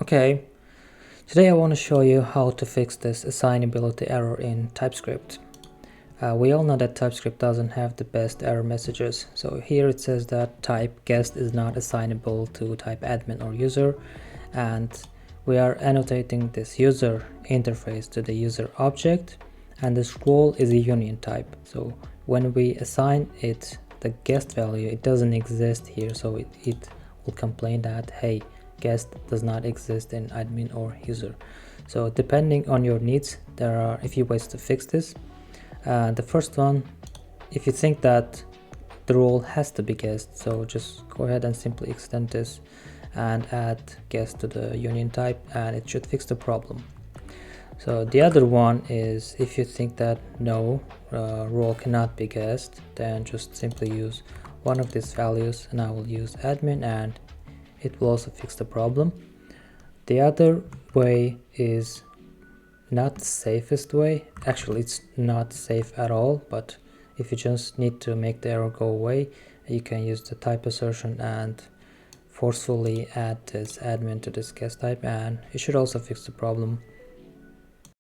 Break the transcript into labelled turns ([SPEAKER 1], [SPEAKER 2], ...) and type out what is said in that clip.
[SPEAKER 1] Okay, today I want to show you how to fix this assignability error in TypeScript. We all know that TypeScript doesn't have the best error messages. So here it says that type guest is not assignable to type admin or user, and we are annotating this user interface to the user object, and the scroll is a union type. So when we assign it the guest value, it doesn't exist here, so it will complain that, hey, guest does not exist in admin or user. So depending on your needs, there are a few ways to fix this. The first one, if you think that the role has to be guest, so just go ahead and simply extend this and add guest to the union type, and it should fix the problem. So the other one is, if you think that no, role cannot be guest, then just simply use one of these values, and I will use admin, and it will also fix the problem. The other way is not the safest way. Actually, it's not safe at all, but if you just need to make the error go away, you can use the type assertion and forcefully add this admin to this guest type, and it should also fix the problem.